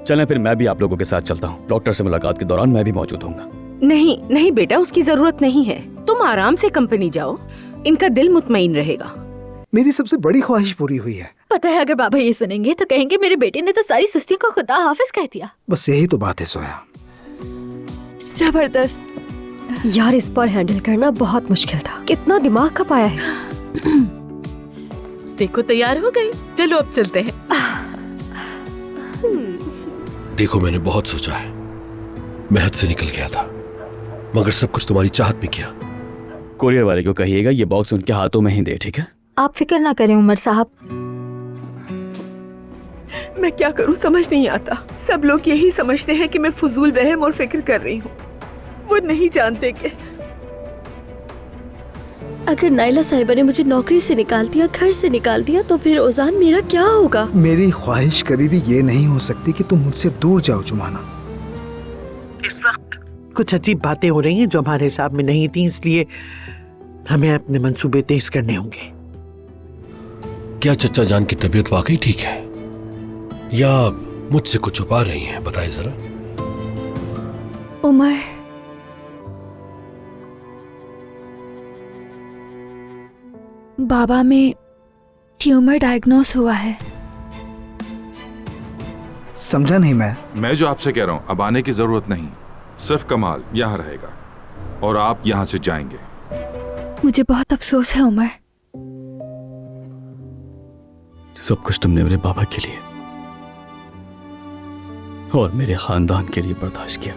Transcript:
चलें फिर मैं भी आप लोगों के साथ चलता हूँ। डॉक्टर से मुलाकात के दौरान मैं भी मौजूद होऊंगा। नहीं नहीं बेटा, उसकी जरूरत नहीं है। तुम आराम से कंपनी जाओ, इनका दिल मुतमईन रहेगा। मेरी सबसे बड़ी ख्वाहिश पूरी हुई है। पता है अगर बाबा ये सुनेंगे तो कहेंगे मेरे बेटे ने तो सारी सुस्तियों को खुदा हाफिज कह दिया। बस यही तो बात है सोया। जबरदस्त। यार इस पर हैंडल करना बहुत मुश्किल था। कितना दिमाग खपाया है। देखो तैयार हो गई, चलो अब चलते हैं। देखो मैंने बहुत सोचा है, मैं हद से निकल गया था, मगर सब कुछ तुम्हारी चाहत में किया। कुरियर वाले को कहिएगा ये बॉक्स उनके हाथों में ही दे, ठीक है? आप फिक्र ना करें उमर साहब। मैं क्या करूं समझ नहीं आता। सब लोग यही समझते हैं कि मैं फजूल वहम और फिक्र कर रही हूँ। वो नहीं जानते कि अगर नाइला साहिबा ने मुझे नौकरी से निकाल दिया, घर से निकाल दिया, तो फिर ओजान मेरा क्या होगा? मेरी ख्वाहिश कभी भी ये नहीं हो सकती कि तुम मुझसे दूर जाओ जुमाना। इस वक्त कुछ अजीब बातें हो रही हैं जो हमारे हिसाब में नहीं थी, इसलिए हमें अपने मंसूबे तेज करने होंगे। क्या चचा जान की तबीयत वाकई ठीक है या मुझसे कुछ छुपा रही हैं? बताइए जरा। उमर, बाबा में ट्यूमर डायग्नोस हुआ है। समझा नहीं मैं जो आपसे कह रहा हूँ अब आने की जरूरत नहीं, सिर्फ कमाल यहाँ रहेगा और आप यहाँ से जाएंगे। मुझे बहुत अफसोस है उमर। सब कुछ तुमने मेरे बाबा के लिए और मेरे खानदान के लिए बर्दाश्त किया।